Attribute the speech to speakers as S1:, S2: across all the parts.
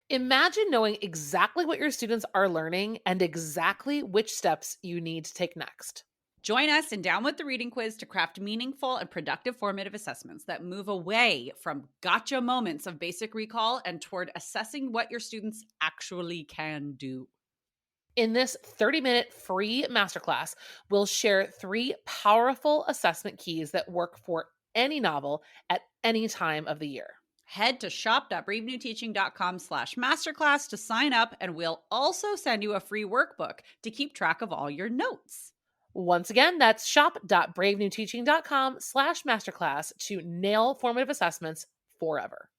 S1: Imagine knowing exactly what your students are learning and exactly which steps you need to take next.
S2: Join us in Down with the Reading Quiz to craft meaningful and productive formative assessments that move away from gotcha moments of basic recall and toward assessing what your students actually can do.
S1: In this 30-minute free masterclass, we'll share 3 powerful assessment keys that work for any novel at any time of the year.
S2: Head to shop.bravenewteaching.com/masterclass to sign up, and we'll also send you a free workbook to keep track of all your notes.
S1: Once again, that's shop.bravenewteaching.com/masterclass to nail formative assessments forever.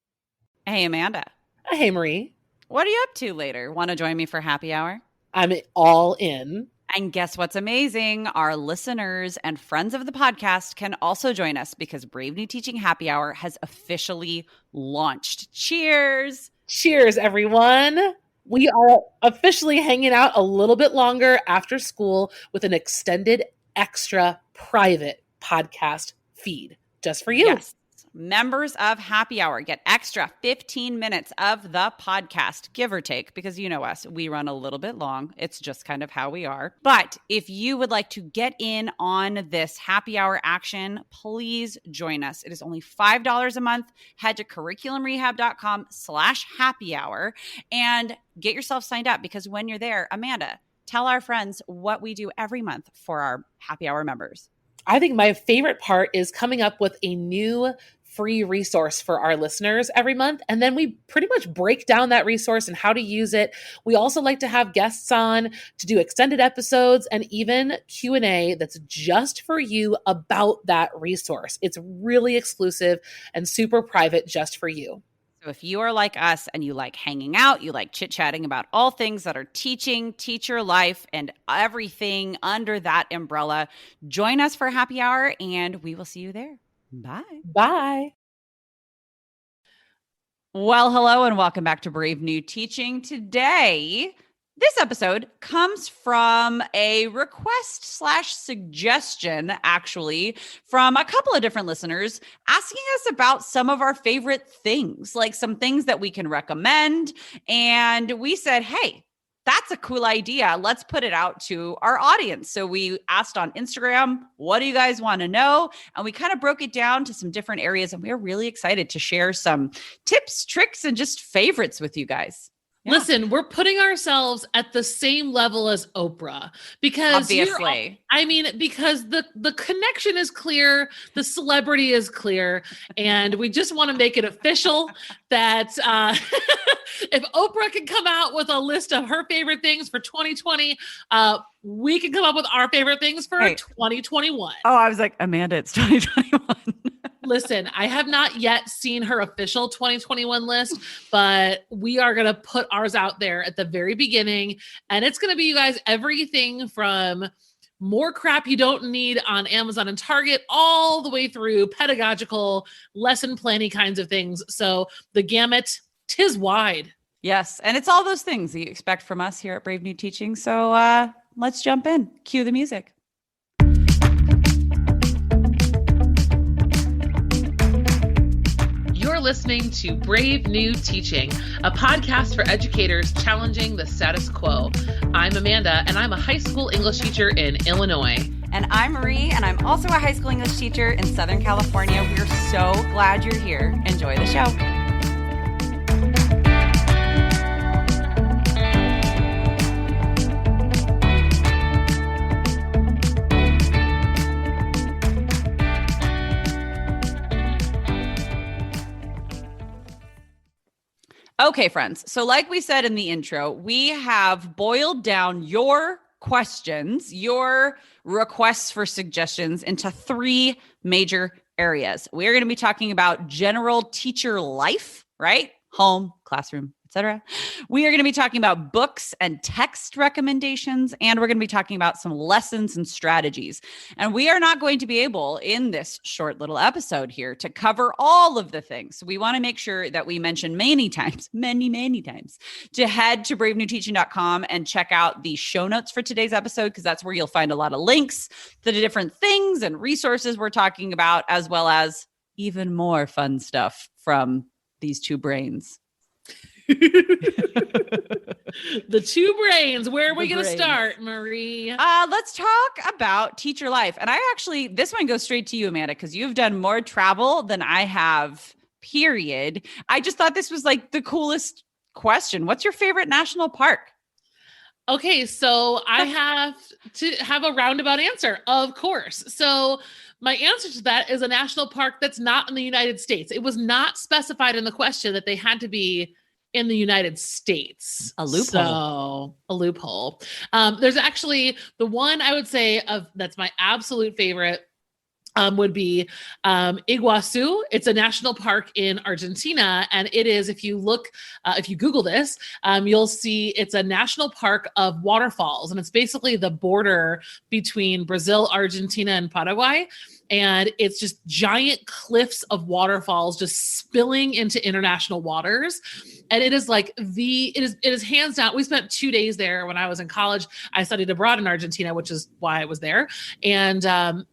S2: Hey, Amanda.
S1: Hey, Marie.
S2: What are you up to later? Want to join me for happy hour?
S1: I'm all in.
S2: And guess what's amazing? Our listeners and friends of the podcast can also join us because Brave New Teaching Happy Hour has officially launched. Cheers!
S1: Cheers, everyone. We are officially hanging out a little bit longer after school with an extended, extra private podcast feed just for you.
S2: Yes. Members of Happy Hour get extra 15 minutes of the podcast, give or take, because you know us, we run a little bit long. It's just kind of how we are. But if you would like to get in on this Happy Hour action, please join us. It is only $5 a month. Head to curriculumrehab.com/happy hour and get yourself signed up, because when you're there, Amanda, tell our friends what we do every month for our Happy Hour members.
S1: I think my favorite part is coming up with a new free resource for our listeners every month. And then we pretty much break down that resource and how to use it. We also like to have guests on to do extended episodes and even Q&A that's just for you about that resource. It's really exclusive and super private just for you.
S2: So if you are like us and you like hanging out, you like chit-chatting about all things that are teaching, teacher life, and everything under that umbrella, join us for happy hour and we will see you there. Bye.
S1: Bye.
S2: Well, hello and welcome back to Brave New Teaching. Today, this episode comes from a request/suggestion, actually, from a couple of different listeners asking us about some of our favorite things, like some things that we can recommend. And we said, hey, that's a cool idea. Let's put it out to our audience. So we asked on Instagram, what do you guys want to know? And we kind of broke it down to some different areas. And we're really excited to share some tips, tricks, and just favorites with you guys.
S1: Yeah. Listen, we're putting ourselves at the same level as Oprah because
S2: obviously,
S1: because the connection is clear, the celebrity is clear, and we just want to make it official that if Oprah can come out with a list of her favorite things for 2020, we can come up with our favorite things for 2021.
S2: Oh, I was like, Amanda, it's 2021.
S1: Listen, I have not yet seen her official 2021 list, but we are going to put ours out there at the very beginning. And it's going to be, you guys, everything from more crap you don't need on Amazon and Target all the way through pedagogical, lesson planning kinds of things. So the gamut, 'tis wide.
S2: Yes. And it's all those things that you expect from us here at Brave New Teaching. So let's jump in. Cue the music.
S1: You're listening to Brave New Teaching, a podcast for educators challenging the status quo. I'm Amanda, and I'm a high school English teacher in Illinois.
S2: And I'm Marie, and I'm also a high school English teacher in Southern California. We're so glad you're here. Enjoy the show. Okay, friends. So like we said in the intro, we have boiled down your questions, your requests for suggestions into 3 major areas. We're going to be talking about general teacher life, right? Home, classroom, etc. We are going to be talking about books and text recommendations, and we're going to be talking about some lessons and strategies. And we are not going to be able, in this short little episode here, to cover all of the things. So we want to make sure that we mention many times, to head to bravenewteaching.com and check out the show notes for today's episode, because that's where you'll find a lot of links to the different things and resources we're talking about, as well as even more fun stuff from these 2 brains.
S1: The two brains. Where are we going to start, Marie?
S2: Let's talk about teacher life. And this one goes straight to you, Amanda, because you've done more travel than I have, period. I just thought this was like the coolest question. What's your favorite national park?
S1: Okay, so I have to have a roundabout answer, of course. So my answer to that is a national park that's not in the United States. It was not specified in the question that they had to be in the United States.
S2: A loophole.
S1: So a loophole. There's actually the one I would say that's my absolute favorite would be Iguazu. It's a national park in Argentina. And it is, if you Google this, you'll see it's a national park of waterfalls. And it's basically the border between Brazil, Argentina, and Paraguay. And it's just giant cliffs of waterfalls just spilling into international waters. And it is like it is hands down. We spent 2 days there when I was in college. I studied abroad in Argentina, which is why I was there. And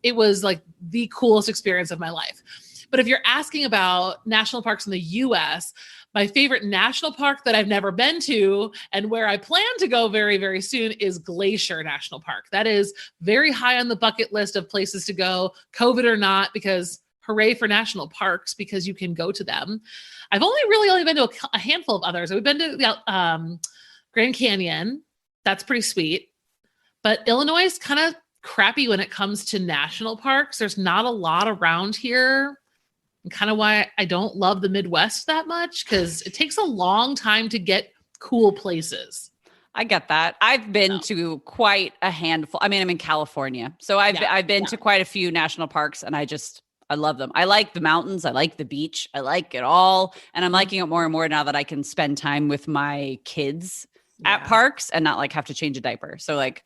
S1: it was like the coolest experience of my life. But if you're asking about national parks in the US, my favorite national park that I've never been to and where I plan to go very, very soon is Glacier National Park. That is very high on the bucket list of places to go, COVID or not, because hooray for national parks, because you can go to them. I've only been to a handful of others. We've been to Grand Canyon. That's pretty sweet. But Illinois is kind of crappy when it comes to national parks. There's not a lot around here. And kind of why I don't love the Midwest that much, because it takes a long time to get cool places.
S2: I get that. I've been to quite a handful. I mean, I'm in California, so I've been to quite a few national parks, and I love them. I like the mountains. I like the beach. I like it all. And I'm liking it more and more now that I can spend time with my kids at parks and not like have to change a diaper. So like,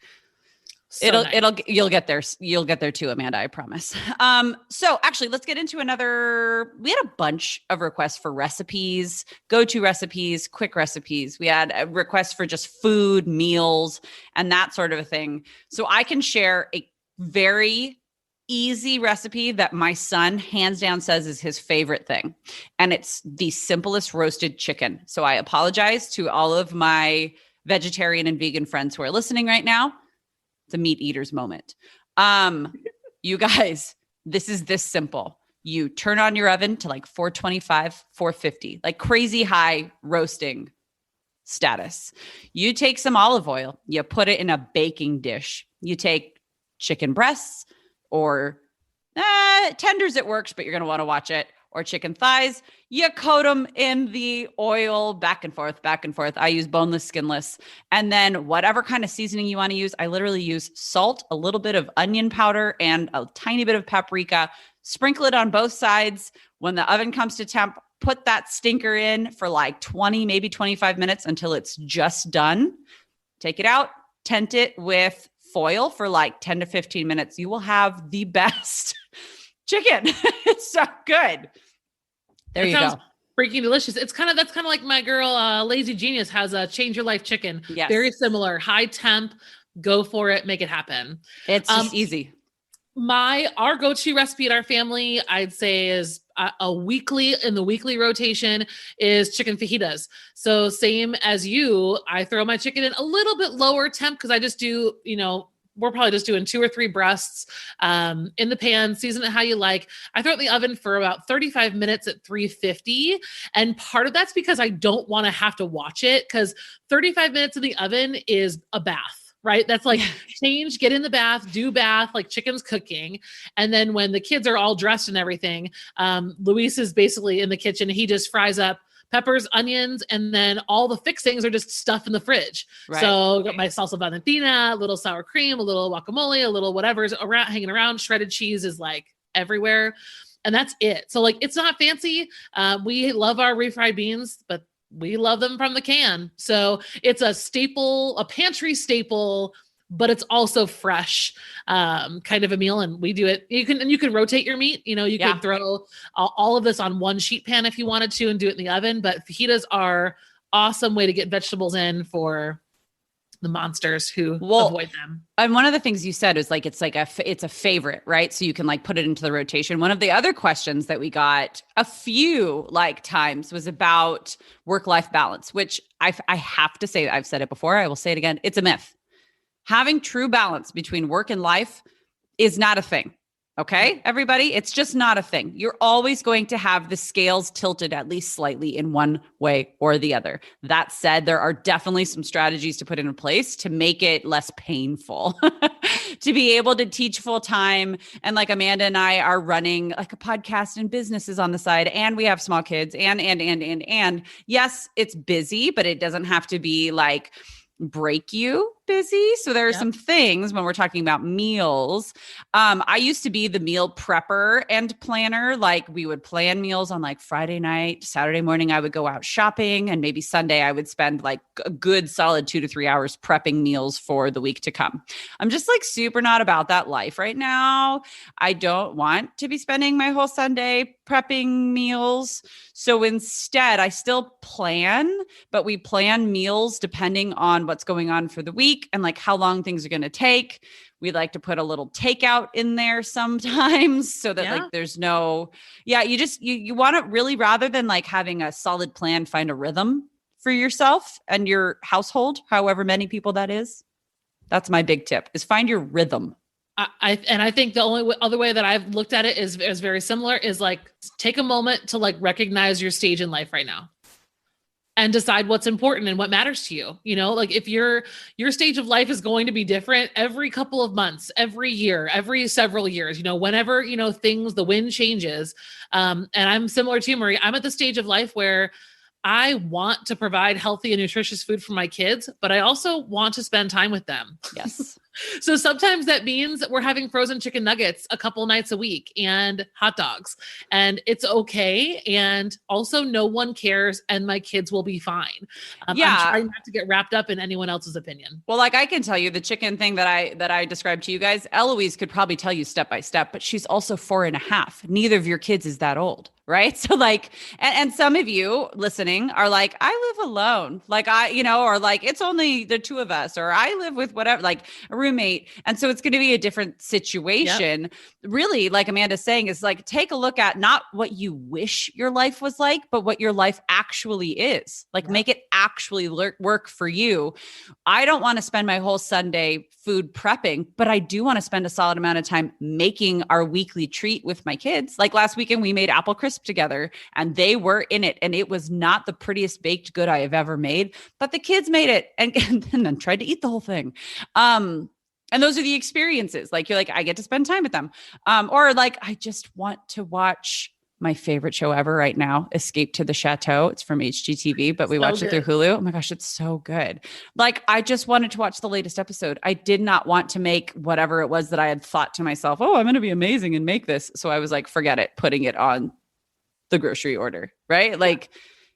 S2: you'll get there. You'll get there too, Amanda, I promise. So actually let's get into we had a bunch of requests for recipes, go-to recipes, quick recipes. We had a request for just food, meals, and that sort of a thing. So I can share a very easy recipe that my son hands down says is his favorite thing. And it's the simplest roasted chicken. So I apologize to all of my vegetarian and vegan friends who are listening right now. It's a meat eater's moment. You guys, this is this simple. You turn on your oven to like 425, 450, like crazy high roasting status. You take some olive oil, you put it in a baking dish. You take chicken breasts or tenders, it works, but you're going to want to watch it, or chicken thighs. You coat them in the oil back and forth, back and forth. I use boneless, skinless. And then whatever kind of seasoning you want to use, I literally use salt, a little bit of onion powder, and a tiny bit of paprika. Sprinkle it on both sides. When the oven comes to temp, put that stinker in for like 20, maybe 25 minutes until it's just done. Take it out, tent it with foil for like 10 to 15 minutes. You will have the best chicken. It's so good. There you go.
S1: Freaking delicious. That's kind of like my girl, Lazy Genius has a Change Your Life chicken.
S2: Yes.
S1: Very similar, high temp, go for it, make it happen.
S2: It's just easy.
S1: Our go-to recipe in our family, I'd say, is in the weekly rotation is chicken fajitas. So same as you, I throw my chicken in a little bit lower temp because I just do, we're probably just doing 2 or 3 breasts in the pan, season it how you like. I throw it in the oven for about 35 minutes at 350. And part of that's because I don't want to have to watch it, because 35 minutes in the oven is a bath. Right? That's like change, get in the bath, do bath, like chicken's cooking. And then when the kids are all dressed and everything, Luis is basically in the kitchen. He just fries up peppers, onions, and then all the fixings are just stuff in the fridge. Right. So got my salsa valentina, a little sour cream, a little guacamole, a little whatever's around, hanging around. Shredded cheese is like everywhere. And that's it. So like, it's not fancy. We love our refried beans, but we love them from the can. So it's a staple, a pantry staple, but it's also fresh kind of a meal. And we do it. You can rotate your meat. You could throw all of this on one sheet pan if you wanted to and do it in the oven. But fajitas are awesome way to get vegetables in for the monsters who avoid them.
S2: And one of the things you said is like, it's a favorite, right? So you can like put it into the rotation. One of the other questions that we got a few like times was about work-life balance, which I have to say, I've said it before, I will say it again. It's a myth. Having true balance between work and life is not a thing. Okay, everybody, it's just not a thing. You're always going to have the scales tilted at least slightly in one way or the other. That said, there are definitely some strategies to put in place to make it less painful, to be able to teach full time. And like Amanda and I are running like a podcast and businesses on the side, and we have small kids and yes, it's busy, but it doesn't have to be like break you busy. So there are some things when we're talking about meals. I used to be the meal prepper and planner. Like we would plan meals on like Friday night, Saturday morning, I would go out shopping, and maybe Sunday I would spend like a good solid 2 to 3 hours prepping meals for the week to come. I'm just like super not about that life right now. I don't want to be spending my whole Sunday prepping meals. So instead I still plan, but we plan meals depending on what's going on for the week and like how long things are going to take. We like to put a little takeout in there sometimes so that like there's no, you want to really, rather than like having a solid plan, find a rhythm for yourself and your household, however many people that is. That's my big tip, is find your rhythm.
S1: I think the only other way that I've looked at it is very similar, is like take a moment to like recognize your stage in life right now and decide what's important and what matters to you. You know, like if your stage of life is going to be different every couple of months, every year, every several years, you know, whenever, you know, the wind changes. And I'm similar to you, Marie. I'm at the stage of life where I want to provide healthy and nutritious food for my kids, but I also want to spend time with them.
S2: Yes.
S1: So sometimes that means that we're having frozen chicken nuggets a couple nights a week and hot dogs, and it's okay. And also no one cares, and my kids will be fine. I'm trying not to get wrapped up in anyone else's opinion.
S2: Well, like I can tell you the chicken thing that I described to you guys, Eloise could probably tell you step by step, but she's also 4.5. Neither of your kids is that old. Right. So like, and some of you listening are like, I live alone. Like or like, it's only the two of us, or I live with whatever, like a roommate. And so it's going to be a different situation. Yep. Really, like Amanda's saying, is like, take a look at not what you wish your life was like, but what your life actually is. Like make it actually work for you. I don't want to spend my whole Sunday food prepping, but I do want to spend a solid amount of time making our weekly treat with my kids. Like last weekend, we made apple crisp together and they were in it. And it was not the prettiest baked good I have ever made, but the kids made it and then tried to eat the whole thing. And those are the experiences. Like, you're like, I get to spend time with them. Or like, I just want to watch my favorite show ever right now, Escape to the Chateau. It's from HGTV, but we watched it through Hulu. Oh my gosh, it's so good. Like, I just wanted to watch the latest episode. I did not want to make whatever it was that I had thought to myself, oh, I'm going to be amazing and make this. So I was like, forget it, putting it on the grocery order, right? Like,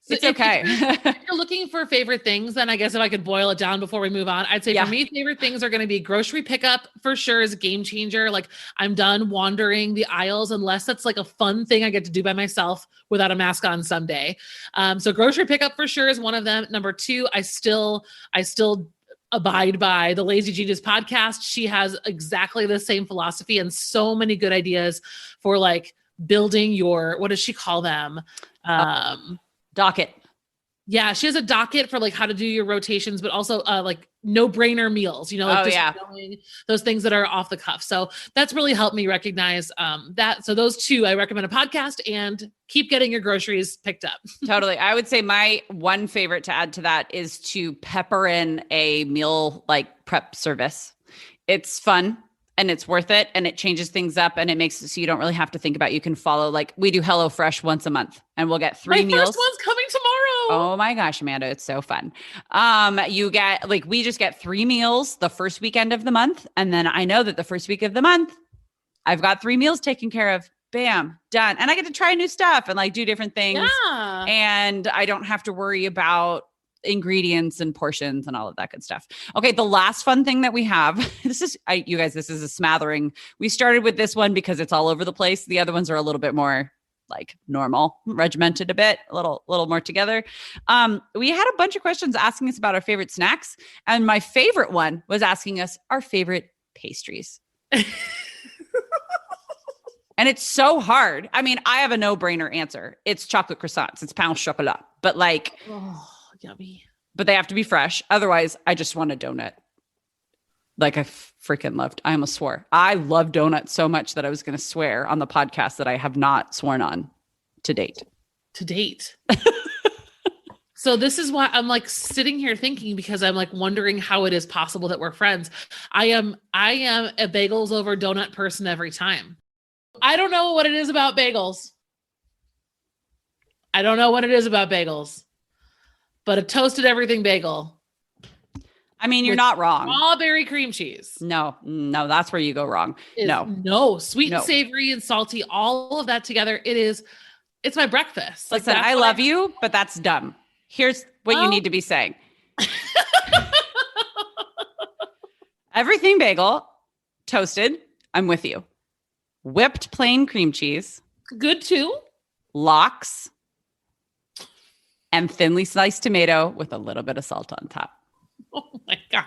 S2: it's okay.
S1: If you're looking for favorite things, then I guess if I could boil it down before we move on, I'd say for me, favorite things are going to be grocery pickup for sure is a game changer. Like, I'm done wandering the aisles unless that's like a fun thing I get to do by myself without a mask on someday. So grocery pickup for sure is one of them. Number 2, I still abide by the Lazy Genius podcast. She has exactly the same philosophy and so many good ideas for like building your, what does she call them?
S2: Docket.
S1: Yeah, she has a docket for like how to do your rotations, but also like no-brainer meals, you know, like knowing those things that are off the cuff. So that's really helped me recognize that. So those 2, I recommend a podcast and keep getting your groceries picked up.
S2: Totally. I would say my one favorite to add to that is to pepper in a meal like prep service. It's fun. And it's worth it. And it changes things up and it makes it so you don't really have to think about, you can follow, like we do HelloFresh once a month and we'll get 3 meals.
S1: My first one's coming tomorrow.
S2: Oh my gosh, Amanda, it's so fun. You get like, we just get 3 meals the first weekend of the month. And then I know that the first week of the month, I've got 3 meals taken care of. Bam, done. And I get to try new stuff and like do different things. Yeah. And I don't have to worry about ingredients and portions and all of that good stuff. Okay. The last fun thing that we have, this is a smattering. We started with this one because it's all over the place. The other ones are a little bit more like normal, regimented a bit, a little more together. We had a bunch of questions asking us about our favorite snacks. And my favorite one was asking us our favorite pastries. And it's so hard. I mean, I have a no-brainer answer. It's chocolate croissants. It's pain au chocolat. But like,
S1: oh, yummy.
S2: But they have to be fresh. Otherwise, I just want a donut. Like I freaking loved. I almost swore. I love donuts so much that I was going to swear on the podcast that I have not sworn on to date.
S1: To date. So this is why I'm like sitting here thinking, because I'm like wondering how it is possible that we're friends. I am a bagels over donut person every time. I don't know what it is about bagels. But a toasted everything bagel.
S2: I mean, you're not wrong.
S1: Strawberry cream cheese.
S2: No, that's where you go wrong. No,
S1: sweet and savory and salty, all of that together. It's my breakfast.
S2: Listen, I love you, but that's dumb. Here's what you need to be saying. Everything bagel, toasted. I'm with you. Whipped plain cream cheese.
S1: Good too.
S2: Lox. And thinly sliced tomato with a little bit of salt on top.
S1: Oh my God.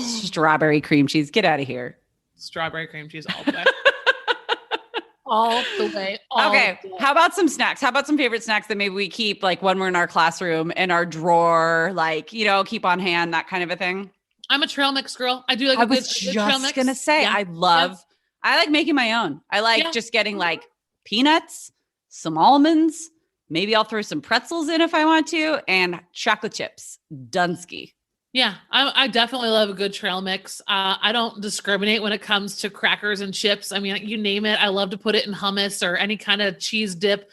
S2: Strawberry cream cheese. Get out of here.
S1: Strawberry cream cheese all the way. All the way.
S2: Okay. How about some snacks? How about some favorite snacks that maybe we keep like when we're in our classroom, in our drawer, like, keep on hand, that kind of a thing?
S1: I'm a trail mix girl. I do like
S2: I was just going to say, yeah. I like making my own. I like just getting like peanuts, some almonds. Maybe I'll throw some pretzels in if I want to, and chocolate chips. Dunsky.
S1: Yeah, I definitely love a good trail mix. I don't discriminate when it comes to crackers and chips. I mean, you name it. I love to put it in hummus or any kind of cheese dip.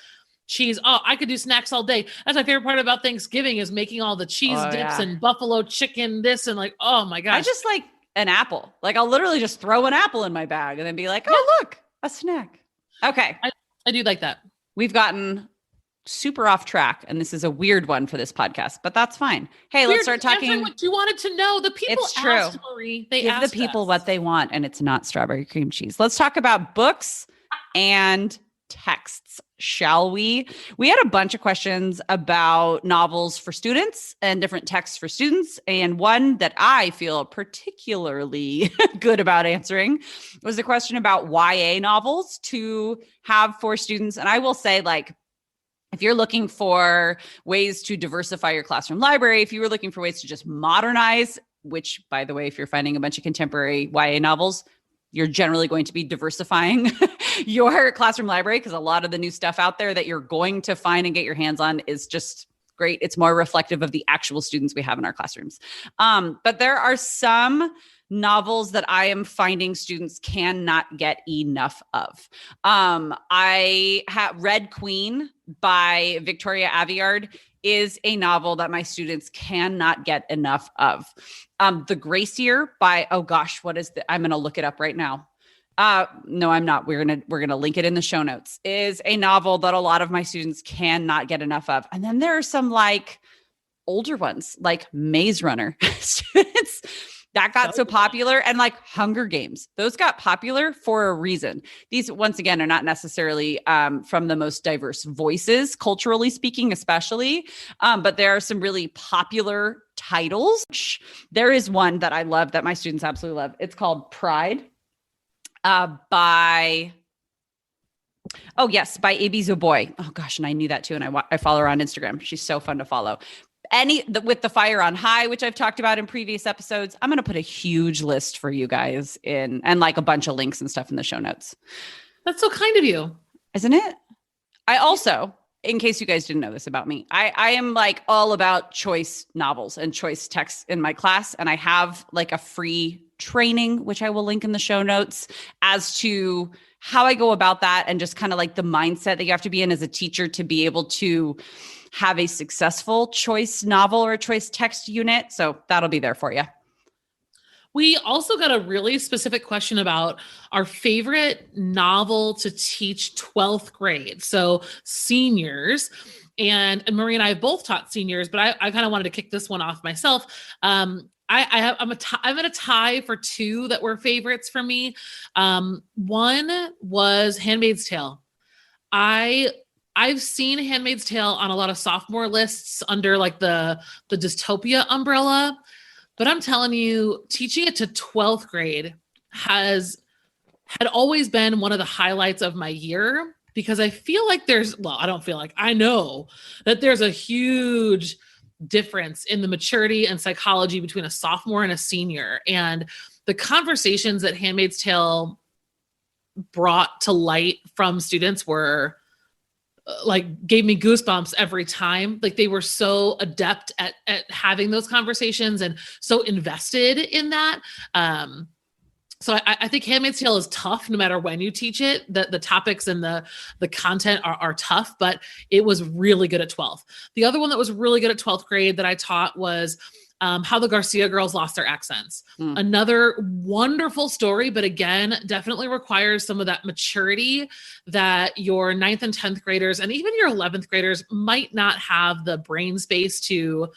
S1: Cheese. Oh, I could do snacks all day. That's my favorite part about Thanksgiving is making all the cheese dips and buffalo chicken this and like, oh my gosh.
S2: I just like an apple. Like I'll literally just throw an apple in my bag and then be like, oh, look, a snack. Okay.
S1: I do like that.
S2: We've gotten super off track, and this is a weird one for this podcast, but that's fine. Hey, let's start talking.
S1: What you wanted to know. The people asked, Marie. They
S2: give the people what they want, and it's not strawberry cream cheese. Let's talk about books and texts, shall we? We had a bunch of questions about novels for students and different texts for students, and one that I feel particularly good about answering was the question about YA novels to have for students. And I will say, like, if you're looking for ways to diversify your classroom library, if you were looking for ways to just modernize, which, by the way, if you're finding a bunch of contemporary YA novels, you're generally going to be diversifying your classroom library because a lot of the new stuff out there that you're going to find and get your hands on is just great. It's more reflective of the actual students we have in our classrooms. But there are some novels that I am finding students cannot get enough of. I have Red Queen by Victoria Aveyard is a novel that my students cannot get enough of. The Gracier by, I'm going to look it up right now. No, I'm not. We're going to link it in the show notes, is a novel that a lot of my students cannot get enough of. And then there are some like older ones like Maze Runner students that got so popular, and like Hunger Games. Those got popular for a reason. These, once again, are not necessarily from the most diverse voices, culturally speaking, especially. But there are some really popular titles. There is one that I love that my students absolutely love. It's called Pride by A.B. Zoboy. Oh gosh, and I knew that too. And I follow her on Instagram. She's so fun to follow. With the Fire on High, which I've talked about in previous episodes. I'm going to put a huge list for you guys and like a bunch of links and stuff in the show notes.
S1: That's so kind of you.
S2: Isn't it? I also, in case you guys didn't know this about me, I am like all about choice novels and choice texts in my class. And I have like a free training, which I will link in the show notes, as to how I go about that and just kind of like the mindset that you have to be in as a teacher to be able to have a successful choice novel or a choice text unit. So that'll be there for you.
S1: We also got a really specific question about our favorite novel to teach 12th grade. So seniors, and Marie and I have both taught seniors, but I kind of wanted to kick this one off myself. I'm in a tie for two that were favorites for me. One was Handmaid's Tale. I've seen Handmaid's Tale on a lot of sophomore lists under like the dystopia umbrella, but I'm telling you, teaching it to 12th grade had always been one of the highlights of my year, because I feel like I don't feel like, I know that there's a huge difference in the maturity and psychology between a sophomore and a senior. And the conversations that Handmaid's Tale brought to light from students were like, gave me goosebumps every time. Like, they were so adept at having those conversations and so invested in that. So I think Handmaid's Tale is tough no matter when you teach it. The topics and the content are tough, but it was really good at 12th. The other one that was really good at 12th grade that I taught was How the Garcia Girls Lost Their Accents. Another wonderful story, but again, definitely requires some of that maturity that your 9th and 10th graders and even your 11th graders might not have the brain space to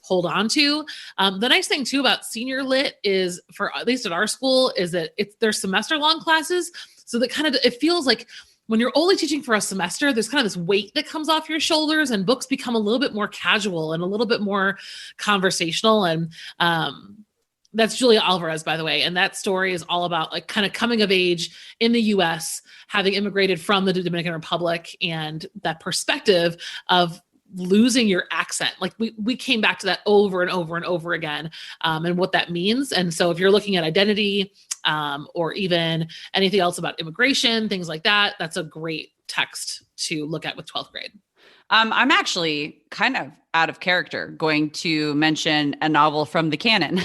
S1: hold on to. The nice thing too about senior lit is, for at least at our school, is that they're semester long classes. So that kind of, it feels like when you're only teaching for a semester, there's kind of this weight that comes off your shoulders, and books become a little bit more casual and a little bit more conversational. And that's Julia Alvarez, by the way. And that story is all about like kind of coming of age in the US, having immigrated from the Dominican Republic, and that perspective of losing your accent. Like we came back to that over and over and over again, and what that means. And so if you're looking at identity, or even anything else about immigration, things like that, that's a great text to look at with 12th grade.
S2: I'm actually kind of out of character going to mention a novel from the canon,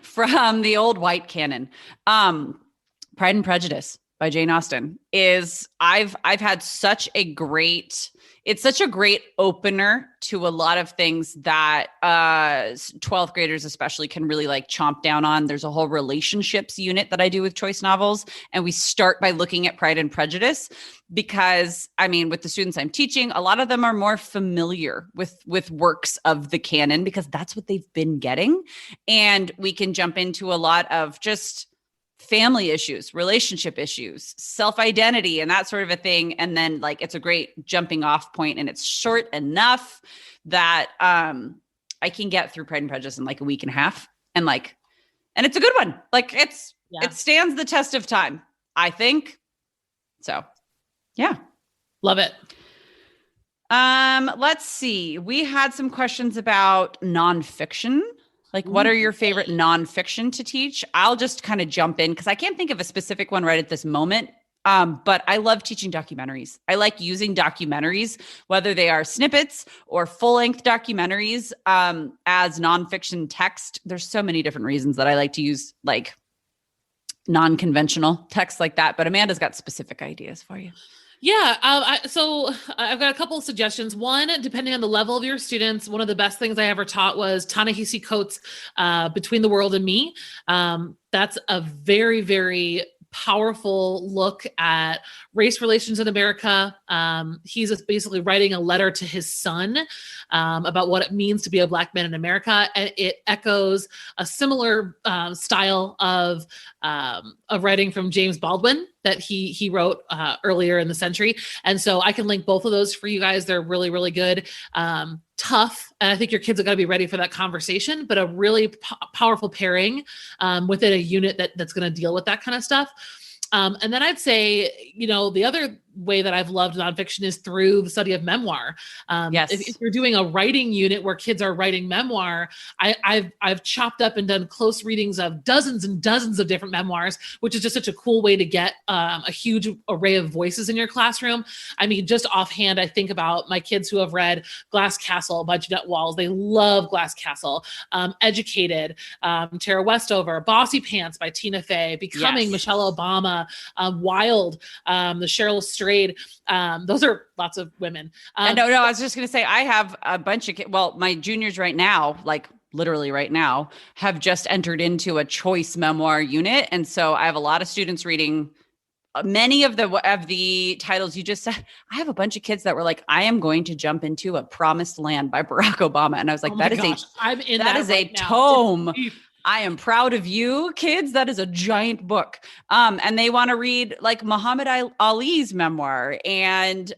S2: from the old white canon. Pride and Prejudice by Jane Austen is, I've had such a great, it's such a great opener to a lot of things that 12th graders especially can really like chomp down on. There's a whole relationships unit that I do with choice novels. And we start by looking at Pride and Prejudice because, I mean, with the students I'm teaching, a lot of them are more familiar with works of the canon because that's what they've been getting. And we can jump into a lot of just family issues, relationship issues, self-identity, and that sort of a thing. And then like, it's a great jumping off point, and it's short enough that I can get through Pride and Prejudice in like a week and a half. And it's a good one. Like it stands the test of time, I think. So yeah.
S1: Love it.
S2: Let's see. We had some questions about nonfiction. Like, what are your favorite nonfiction to teach? I'll just kind of jump in because I can't think of a specific one right at this moment. But I love teaching documentaries. I like using documentaries, whether they are snippets or full-length documentaries, as nonfiction text. There's so many different reasons that I like to use like non-conventional text like that. But Amanda's got specific ideas for you.
S1: Yeah. So I've got a couple of suggestions. One, depending on the level of your students, one of the best things I ever taught was Ta-Nehisi Coates' Between the World and Me. That's a very, very powerful look at race relations in America. He's basically writing a letter to his son about what it means to be a Black man in America. And it echoes a similar style of writing from James Baldwin that he wrote earlier in the century. And so I can link both of those for you guys. They're really, really good. Tough. And I think your kids are going to be ready for that conversation, but a really powerful pairing within a unit that's going to deal with that kind of stuff. And then I'd say, the other way that I've loved nonfiction is through the study of memoir.
S2: Yes.
S1: If you're doing a writing unit where kids are writing memoir, I've chopped up and done close readings of dozens and dozens of different memoirs, which is just such a cool way to get a huge array of voices in your classroom. I mean, just offhand, I think about my kids who have read Glass Castle by Jeanette Walls. They love Glass Castle. Educated, Tara Westover, Bossy Pants by Tina Fey, Becoming, Michelle Obama, Wild, the Cheryl Strayed. Those are lots of women.
S2: No, I was just going to say, I have a bunch of kids. Well, my juniors right now, like literally right now, have just entered into a choice memoir unit. And so I have a lot of students reading many of the titles you just said. I have a bunch of kids that were like, I am going to jump into A Promised Land by Barack Obama. And I was like, that is a tome I am proud of you, kids. That is a giant book. And they want to read like Muhammad Ali's memoir and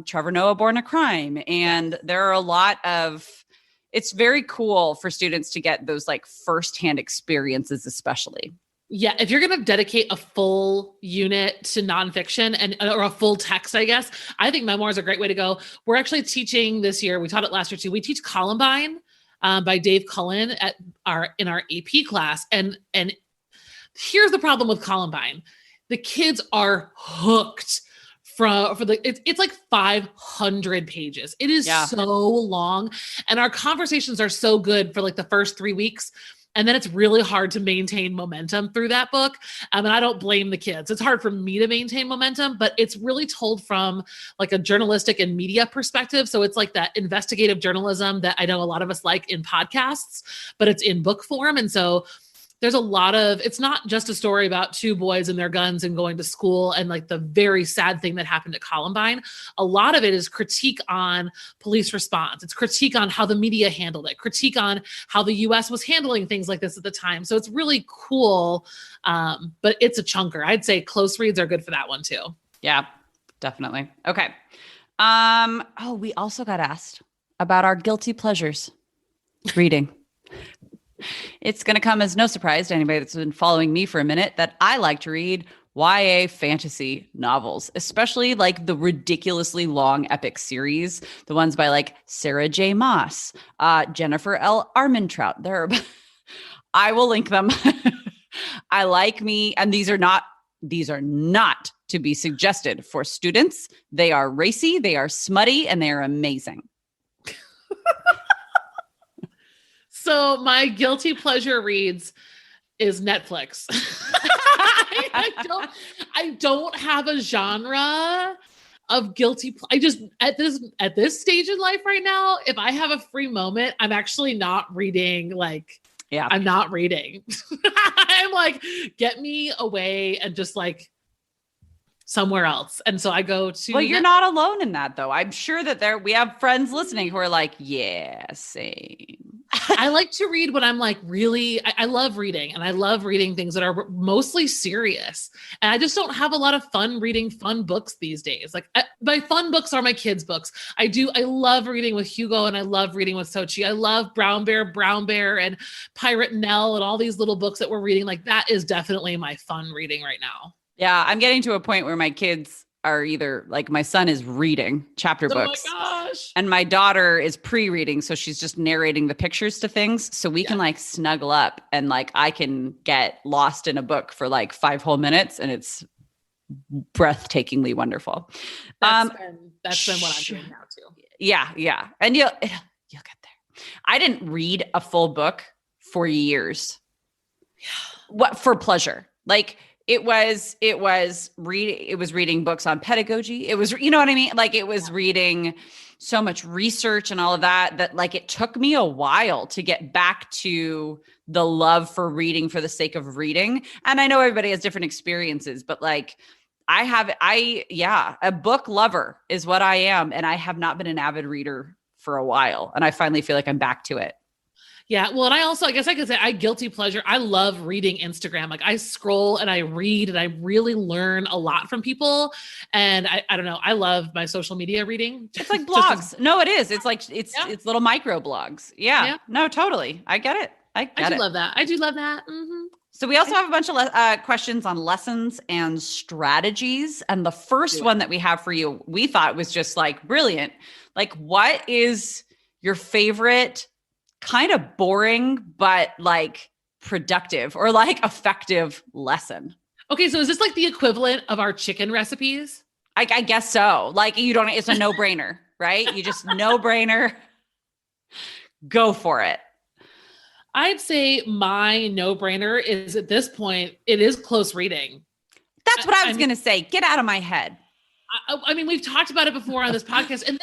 S2: Trevor Noah, Born a Crime. And there are a lot of, it's very cool for students to get those like firsthand experiences, especially.
S1: Yeah, if you're going to dedicate a full unit to nonfiction or a full text, I guess, I think memoir is a great way to go. We're actually teaching this year. We taught it last year too. We teach Columbine by Dave Cullen in our AP class, and here's the problem with Columbine: the kids are hooked it's like 500 pages. It is so long, and our conversations are so good for like the first 3 weeks. And then it's really hard to maintain momentum through that book. And I don't blame the kids. It's hard for me to maintain momentum, but it's really told from like a journalistic and media perspective. So it's like that investigative journalism that I know a lot of us like in podcasts, but it's in book form. And so there's a lot of, it's not just a story about two boys and their guns and going to school and like the very sad thing that happened at Columbine. A lot of it is critique on police response. It's critique on how the media handled it, critique on how the US was handling things like this at the time. So it's really cool. But it's a chunker. I'd say close reads are good for that one too.
S2: Yeah, definitely. Okay. We also got asked about our guilty pleasures reading. It's going to come as no surprise to anybody that's been following me for a minute that I like to read YA fantasy novels, especially like the ridiculously long epic series, the ones by like Sarah J. Maas, Jennifer L. Armentrout. I will link them. I like me, and these are not to be suggested for students. They are racy, they are smutty, and they are amazing.
S1: So my guilty pleasure reads is Netflix. I don't have a genre of guilty. I just at this stage in life right now, if I have a free moment, I'm actually not reading. I'm not reading. I'm like, get me away and just like somewhere else. And so I go to.
S2: Well, you're not alone in that, though. I'm sure that we have friends listening who are like, yeah, same.
S1: I like to read when I'm like I love reading, and I love reading things that are mostly serious. And I just don't have a lot of fun reading fun books these days. Like my fun books are my kids' books. I love reading with Hugo, and I love reading with Sochi. I love Brown Bear and Pirate Nell and all these little books that we're reading. Like that is definitely my fun reading right now.
S2: Yeah, I'm getting to a point where my kids are either like my son is reading chapter books.
S1: Oh my gosh.
S2: And my daughter is pre-reading. So she's just narrating the pictures to things. So we can like snuggle up and like I can get lost in a book for like 5 whole minutes, and it's breathtakingly wonderful.
S1: That's been what I'm doing now too.
S2: Yeah. And you'll get there. I didn't read a full book for years. What for pleasure? Like it was reading books on pedagogy. It was, you know what I mean? Like it was reading so much research and all of that like it took me a while to get back to the love for reading for the sake of reading. And I know everybody has different experiences, but like a book lover is what I am. And I have not been an avid reader for a while. And I finally feel like I'm back to it.
S1: Yeah. Well, and I guess I could say I guilty pleasure. I love reading Instagram. Like I scroll and I read and I really learn a lot from people. And I don't know. I love my social media reading.
S2: It's like blogs. No, it is. It's like, it's little micro blogs. Yeah. No, totally. I get it. I do
S1: love that. I do love that. Mm-hmm.
S2: So we also have a bunch of questions on lessons and strategies. And the first one that we have for you, we thought was just like brilliant. Like what is your favorite kind of boring, but like productive or like effective lesson?
S1: Okay. So is this like the equivalent of our chicken recipes?
S2: I guess so. Like it's a no brainer, right? You just no brainer, go for it.
S1: I'd say my no brainer is at this point, it is close reading.
S2: That's what I was going to say. Get out of my head.
S1: I mean, we've talked about it before on this podcast and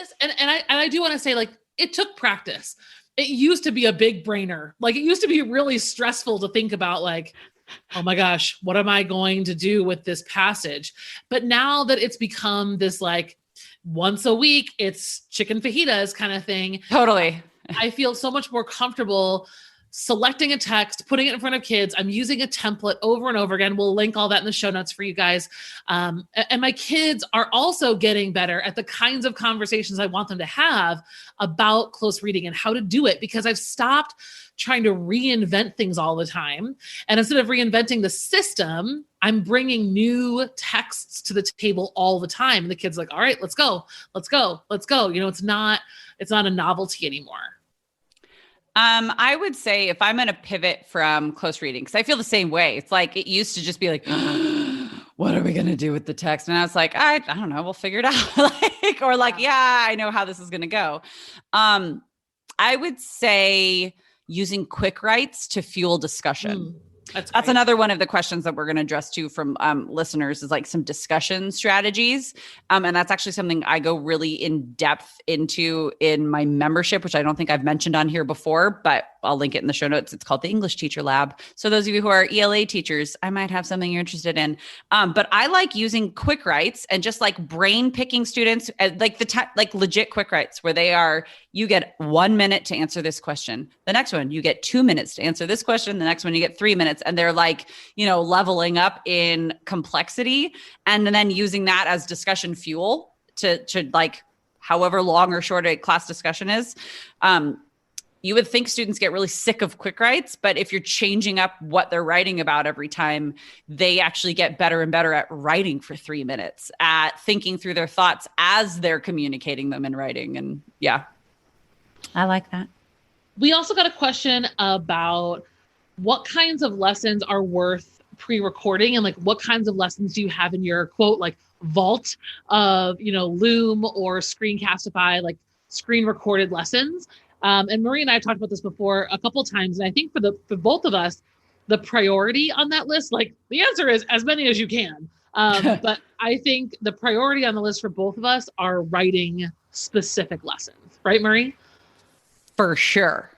S1: I do want to say like, it took practice. It used to be a big brainer. Like it used to be really stressful to think about like, oh my gosh, what am I going to do with this passage? But now that it's become this like once a week, it's chicken fajitas kind of thing.
S2: Totally.
S1: I feel so much more comfortable selecting a text, putting it in front of kids. I'm using a template over and over again. We'll link all that in the show notes for you guys. And my kids are also getting better at the kinds of conversations I want them to have about close reading and how to do it, because I've stopped trying to reinvent things all the time. And instead of reinventing the system, I'm bringing new texts to the table all the time. And the kids are like, all right, let's go. It's not a novelty anymore.
S2: I would say if I'm going to pivot from close reading, because I feel the same way. It's like it used to just be like, what are we going to do with the text? And I was like, I don't know, we'll figure it out. Yeah, I know how this is going to go. I would say using quick writes to fuel discussion. That's another one of the questions that we're going to address too from listeners, is like some discussion strategies. And that's actually something I go really in depth into in my membership, which I don't think I've mentioned on here before, but I'll link it in the show notes. It's called the English Teacher Lab. So those of you who are ELA teachers, I might have something you're interested in. But I like using quick writes and just like brain picking students, like legit quick writes where you get 1 minute to answer this question. The next one, you get 2 minutes to answer this question. The next one, you get 3 minutes. And they're like, leveling up in complexity, and then using that as discussion fuel to like however long or short a class discussion is. You would think students get really sick of quick writes, but if you're changing up what they're writing about every time, they actually get better and better at writing for 3 minutes, at thinking through their thoughts as they're communicating them in writing. And yeah, I like that.
S1: We also got a question about what kinds of lessons are worth pre-recording, and like what kinds of lessons do you have in your quote, like vault of, Loom or Screencastify, like screen recorded lessons. And Marie and I have talked about this before a couple of times. And I think for both of us, the priority on that list, like the answer is as many as you can. But I think the priority on the list for both of us are writing specific lessons. Right, Marie?
S2: For sure.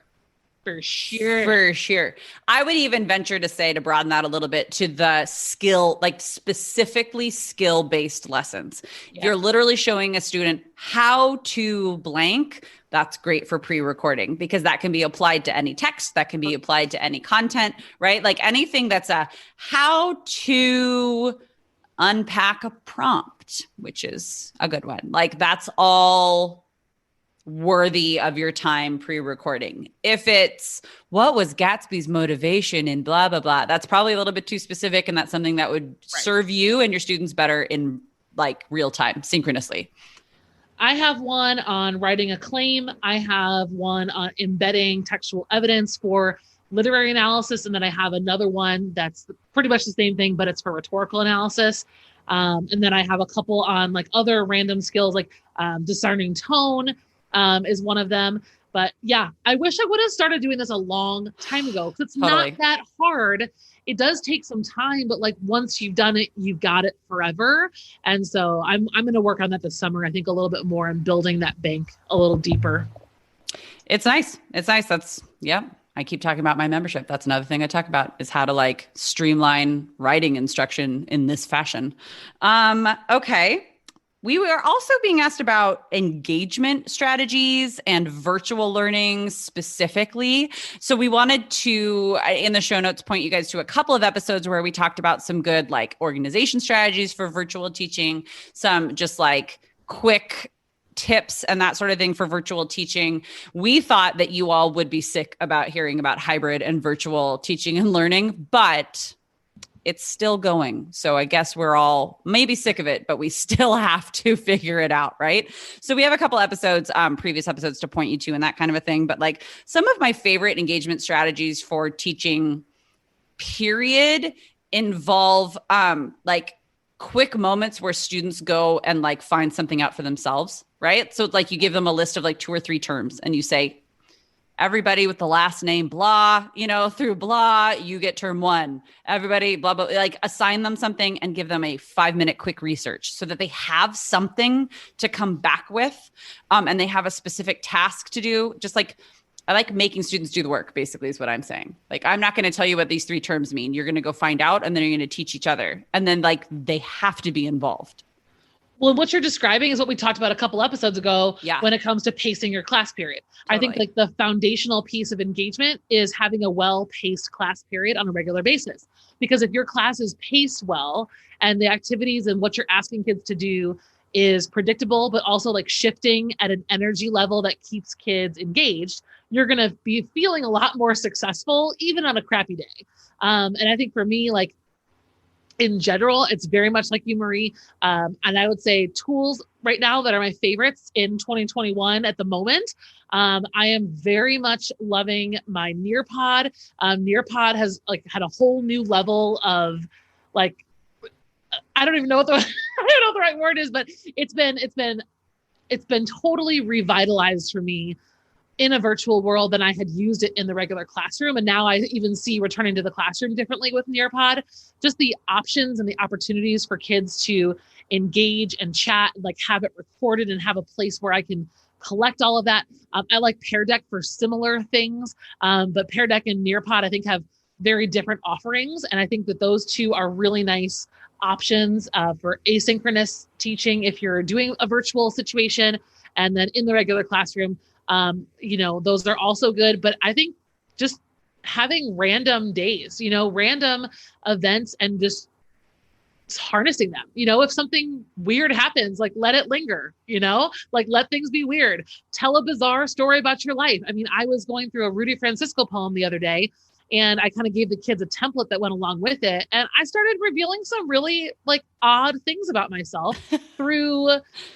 S1: For sure.
S2: For sure. I would even venture to say, to broaden that a little bit, to the skill, like specifically skill-based lessons. Yeah. If you're literally showing a student how to blank, that's great for pre-recording, because that can be applied to any text, that can be applied to any content, right? Like anything that's a how to unpack a prompt, which is a good one. Like that's all worthy of your time pre-recording. If it's what was Gatsby's motivation in blah, blah, blah, that's probably a little bit too specific. And that's something that would serve you and your students better in like real time, synchronously.
S1: I have one on writing a claim. I have one on embedding textual evidence for literary analysis. And then I have another one that's pretty much the same thing, but it's for rhetorical analysis. And then I have a couple on like other random skills, like discerning tone, is one of them. But yeah, I wish I would have started doing this a long time ago, because it's not that hard. It does take some time, but like once you've done it, you've got it forever. And so I'm going to work on that this summer. I think a little bit more and building that bank a little deeper.
S2: It's nice. I keep talking about my membership. That's another thing I talk about, is how to like streamline writing instruction in this fashion. Okay. We were also being asked about engagement strategies and virtual learning specifically. So we wanted to, in the show notes, point you guys to a couple of episodes where we talked about some good like organization strategies for virtual teaching, some just like quick tips and that sort of thing for virtual teaching. We thought that you all would be sick about hearing about hybrid and virtual teaching and learning, but it's still going. So I guess we're all maybe sick of it, but we still have to figure it out, right? So we have a couple episodes, previous episodes to point you to and that kind of a thing. But like some of my favorite engagement strategies for teaching, period, involve like quick moments where students go and like find something out for themselves, right? So like you give them a list of like 2 or 3 terms and you say, everybody with the last name blah, through blah, you get term 1. Everybody blah, blah, like assign them something and give them a 5-minute quick research so that they have something to come back with. And they have a specific task to do. Just like, I like making students do the work, basically is what I'm saying. Like, I'm not going to tell you what these 3 terms mean. You're going to go find out and then you're going to teach each other. And then like, they have to be involved.
S1: Well, what you're describing is what we talked about a couple episodes ago when it comes to pacing your class period. Totally. I think like the foundational piece of engagement is having a well-paced class period on a regular basis. Because if your class is paced well and the activities and what you're asking kids to do is predictable, but also like shifting at an energy level that keeps kids engaged, you're going to be feeling a lot more successful, even on a crappy day. And I think for me, like, in general, it's very much like you, Marie. And I would say tools right now that are my favorites in 2021 at the moment. I am very much loving my Nearpod. Nearpod has like had a whole new level of like, I don't even know what the I don't know what the right word is, but it's been totally revitalized for me in a virtual world than I had used it in the regular classroom. And now I even see returning to the classroom differently with Nearpod. Just the options and the opportunities for kids to engage and chat, like have it recorded and have a place where I can collect all of that. I like Pear Deck for similar things, but Pear Deck and Nearpod, I think, have very different offerings. And I think that those two are really nice options for asynchronous teaching if you're doing a virtual situation. And then in the regular classroom, those are also good. But I think just having random days, random events and just harnessing them, if something weird happens, like let it linger, like let things be weird. Tell a bizarre story about your life. I mean, I was going through a Rudy Francisco poem the other day, and I kind of gave the kids a template that went along with it. And I started revealing some really like odd things about myself through,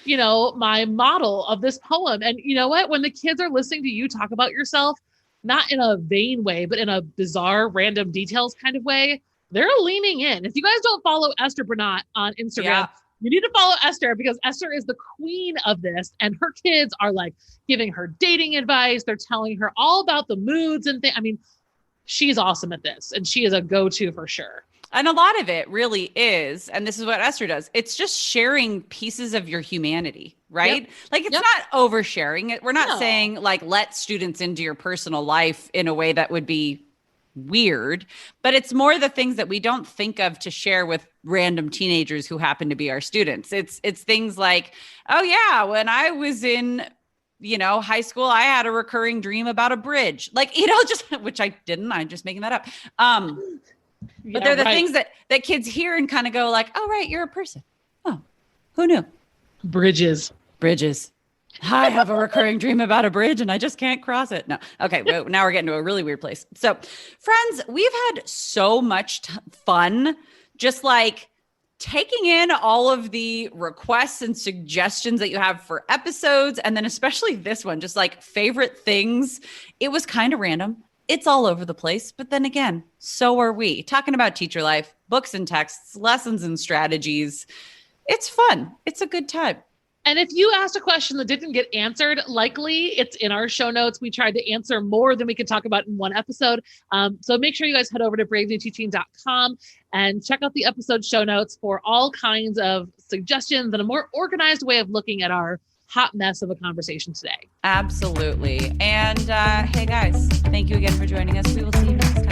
S1: my model of this poem. And you know what? When the kids are listening to you talk about yourself, not in a vain way, but in a bizarre, random details kind of way, they're leaning in. If you guys don't follow Esther Bernat on Instagram, you need to follow Esther, because Esther is the queen of this. And her kids are like giving her dating advice. They're telling her all about the moods and things. I mean, she's awesome at this, and she is a go-to for sure.
S2: And a lot of it really is, and this is what Esther does, it's just sharing pieces of your humanity, right? Yep. Like it's not oversharing it. We're not saying like, let students into your personal life in a way that would be weird, but it's more the things that we don't think of to share with random teenagers who happen to be our students. It's things like, oh yeah, when I was in high school, I had a recurring dream about a bridge, like, just, which I didn't, I'm just making that up. But they're the things that kids hear and kind of go like, oh, right, you're a person. Oh, who knew?
S1: Bridges.
S2: I have a recurring dream about a bridge and I just can't cross it. No. Okay. Well, now we're getting to a really weird place. So friends, we've had so much fun just like taking in all of the requests and suggestions that you have for episodes. And then especially this one, just like favorite things. It was kind of random. It's all over the place. But then again, so are we, talking about teacher life, books and texts, lessons and strategies. It's fun. It's a good time.
S1: And if you asked a question that didn't get answered, likely it's in our show notes. We tried to answer more than we could talk about in one episode. So make sure you guys head over to bravenewteaching.com and check out the episode show notes for all kinds of suggestions and a more organized way of looking at our hot mess of a conversation today.
S2: Absolutely. And hey guys, thank you again for joining us. We will see you next time.